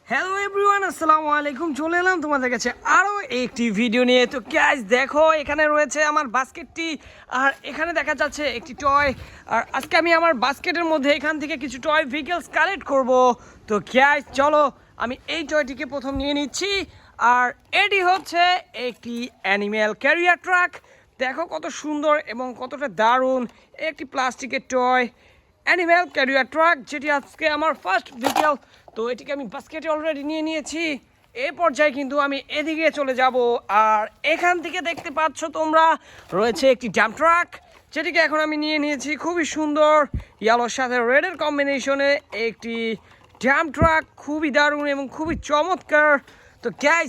Hello everyone, আসসালামু আলাইকুম। চলে এলাম তোমাদের কাছে আরও একটি ভিডিও নিয়ে। তো গ্যাস দেখো, এখানে রয়েছে আমার বাস্কেটটি, আর এখানে দেখা যাচ্ছে একটি টয়। আর আজকে আমি আমার বাস্কেটের মধ্যে এখান থেকে কিছু টয় ভেহিকেলস কালেক্ট করব। তো গ্যাস চলো, আমি এই টয়টিকে প্রথম নিয়ে নিচ্ছি। আর এটি হচ্ছে একটি অ্যানিম্যাল ক্যারিয়ার ট্রাক। দেখো কত সুন্দর এবং কতটা দারুণ একটি প্লাস্টিকের টয় অ্যানিম্যাল ক্যারিয়ার ট্রাক, যেটি আজকে আমার ফার্স্ট ভেহিকেল। তো এটিকে আমি বাস্কেটে অলরেডি নিয়ে নিয়েছি। এই পর্যায়ে কিন্তু আমি এদিকে চলে যাব। আর এখান থেকে দেখতে পাচ্ছ তোমরা রয়েছে একটি ডাম্প ট্রাক, যেটিকে এখন আমি নিয়ে নিয়েছি। খুবই সুন্দর ইয়েলোর সাথে রেডের কম্বিনেশনে একটি ডাম্প ট্রাক, খুবই দারুণ এবং খুবই চমৎকার। তো গ্যাস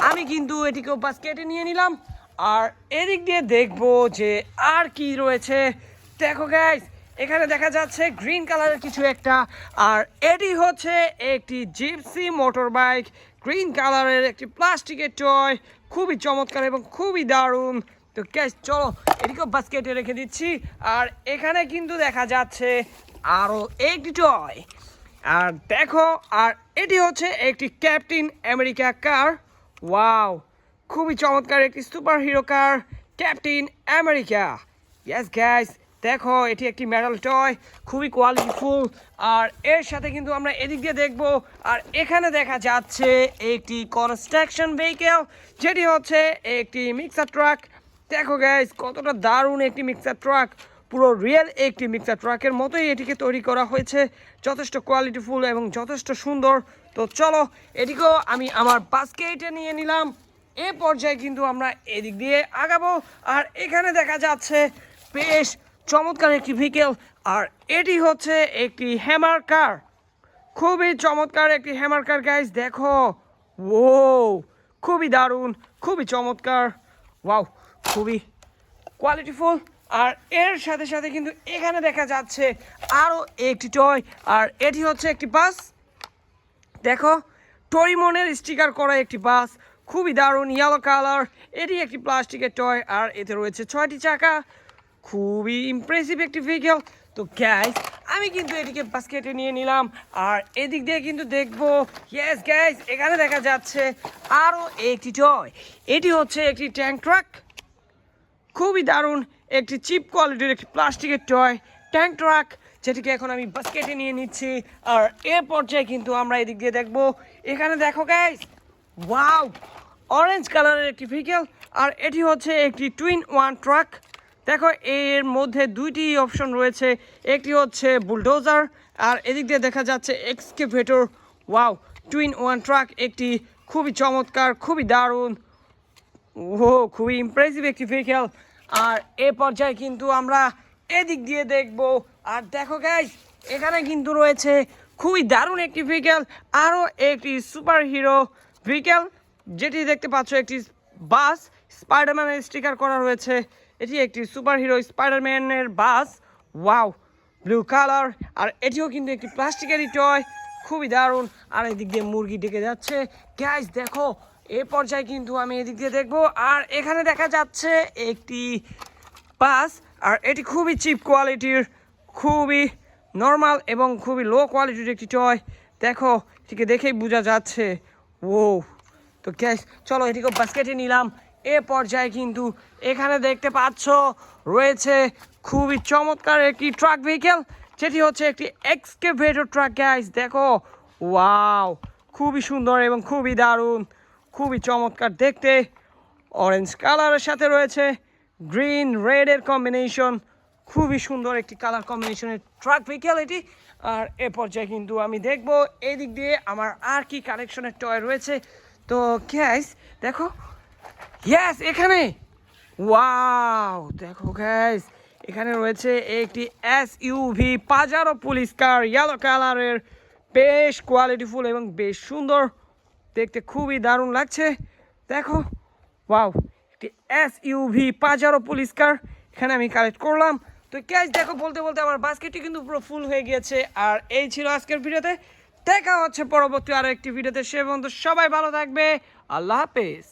আমি কিন্তু এটিকেও বাস্কেটে নিয়ে নিলাম। আর এদিক দিয়ে দেখবো যে আর কি রয়েছে। দেখো গ্যাস, এখানে দেখা যাচ্ছে গ্রিন কালারের কিছু একটা। আর এটি হচ্ছে একটি জিপসি মোটর বাইক, গ্রিন কালারের একটি প্লাস্টিকের টয়, খুবই চমৎকার এবং খুবই দারুণ। তো গ্যাস চলো, এটিকেও বাস্কেটে রেখে দিচ্ছি। আর এখানে কিন্তু দেখা যাচ্ছে আরও একটি টয়। আর দেখো, আর এটি হচ্ছে একটি ক্যাপ্টেন আমেরিকা কার। ওয়াও, খুবই চমৎকার একটি সুপার হিরো কার, ক্যাপ্টেন আমেরিকা। ইয়েস গ্যাস, দেখো এটি একটি মেটাল টয়, খুবই কোয়ালিটিফুল। আর এর সাথে কিন্তু আমরা এদিক দিয়ে দেখবো। আর এখানে দেখা যাচ্ছে একটি কনস্ট্রাকশন ভেহিকেল, যেটি হচ্ছে একটি মিক্সার ট্রাক। দেখো গ্যাস, কতটা দারুণ একটি মিক্সার ট্রাক, পুরো রিয়েল একটি মিক্সার ট্রাকের মতোই এটিকে তৈরি করা হয়েছে। যথেষ্ট কোয়ালিটিফুল এবং যথেষ্ট সুন্দর। তো চলো, এটিকেও আমি আমার বাস্কেটে নিয়ে নিলাম। এ পর্যায়ে কিন্তু আমরা এদিক দিয়ে আগাবো। আর এখানে দেখা যাচ্ছে বেশ চমৎকার একটি ভেহিকেল। আর এটি হচ্ছে একটি হ্যামার কার, খুবই চমৎকার একটি হ্যামার কার গাইস। দেখো, ও খুবই দারুণ, খুবই চমৎকার। ওয়াও, খুবই কোয়ালিটিফুল। আর এর সাথে সাথে কিন্তু এখানে দেখা যাচ্ছে আরও একটি টয়। আর এটি হচ্ছে একটি বাস। দেখো, টরিমনের স্টিকার করা একটি বাস, খুবই দারুণ ইয়েলো কালার। এটি একটি প্লাস্টিকের টয়। আর এতে রয়েছে 6টি চাকা, খুবই ইমপ্রেসিভ একটি ভেহিকেল। তো গ্যাস আমি কিন্তু এটিকে বাস্কেটে নিয়ে নিলাম। আর এদিক দিয়ে কিন্তু দেখবো, ইয়েস গ্যাস, এখানে দেখা যাচ্ছে আরও একটি টয়। এটি হচ্ছে একটি ট্যাঙ্ক ট্রাক, খুবই দারুণ একটি চিপ কোয়ালিটির একটি প্লাস্টিকের টয় ট্যাঙ্ক ট্রাক, যেটিকে এখন আমি বাস্কেটে নিয়ে নিচ্ছি। আর এ পর্যায়ে কিন্তু আমরা এদিক দিয়ে দেখবো। এখানে দেখো গাইস, ওয়াও, অরেঞ্জ কালারের একটি ভেহিকেল। আর এটি হচ্ছে একটি টুইন ওয়ান ট্রাক। দেখো, এর মধ্যে দুইটি অপশন রয়েছে, একটি হচ্ছে বুলডোজার, আর এদিক দিয়ে দেখা যাচ্ছে excavator. Wow, twin one truck একটি খুবই চমৎকার, খুবই দারুণ, ও খুবই ইমপ্রেসিভ একটি ভেহিকেল। আর এ পর্যায়ে কিন্তু আমরা এদিক দিয়ে দেখব। আর দেখো গাইস, এখানে কিন্তু রয়েছে খুবই দারুণ একটি ভেহিকেল, আরও একটি সুপার হিরো ভেহিকেল, যেটি দেখতে পাচ্ছ একটি বাস, স্পাইডারম্যানের স্টিকার করা রয়েছে। এটি একটি সুপার হিরো স্পাইডারম্যানের বাস। Wow, blue colour. আর এটিও কিন্তু একটি প্লাস্টিকেরই টয়, খুবই দারুণ। আর এদিক দিয়ে মুরগি ডেকে যাচ্ছে। গাইস দেখো, এ পর্যায়ে কিন্তু আমি এদিক দিয়ে দেখবো। আর এখানে দেখা যাচ্ছে একটি বাস। আর এটি খুবই চিপ কোয়ালিটির, খুবই নর্মাল এবং খুবই লো কোয়ালিটির একটি টয়। দেখো, এটিকে দেখেই বোঝা যাচ্ছে। ও, তো গ্যাস চলো, এটিকে বাস্কেটে নিলাম। এ পর্যায়ে কিন্তু এখানে দেখতে পাচ্ছ রয়েছে খুবই চমৎকার একটি ট্রাক ভেহিকেল, যেটি হচ্ছে একটি এক্সকেভেটর ট্রাক। গ্যাস দেখো, ওয়াও, খুবই সুন্দর এবং খুবই দারুণ, খুবই চমৎকার দেখতে। অরেঞ্জ কালারের সাথে রয়েছে গ্রিন রেডের কম্বিনেশন, খুবই সুন্দর একটি কালার কম্বিনেশনের ট্রাক ভেহিকেল এটি। আর এ পর্যায়ে কিন্তু আমি দেখব এই দিক দিয়ে আমার আর কি কালেকশনের টয় রয়েছে। তো গ্যাস দেখো, ইয়েস, এখানে ওয়াও, দেখো গ্যাস, এখানে রয়েছে একটি এসইউভি পাজারো পুলিশ কার, ইয়েলো কালারের, বেশ কোয়ালিটিফুল এবং বেশ সুন্দর দেখতে, খুবই দারুণ লাগছে। দেখো, ওয়াও, একটি এসইউভি পাজারো পুলিশ কার এখানে আমি কালেক্ট করলাম। তো গ্যাস দেখো, বলতে বলতে আমার বাস্কেটটি কিন্তু পুরো ফুল হয়ে গিয়েছে। আর এই ছিল আজকের ভিডিওতে। দেখা হচ্ছে পরবর্তী আরো একটি ভিডিওতে। সে পর্যন্ত সবাই ভালো থাকবে। আল্লাহ হাফেজ।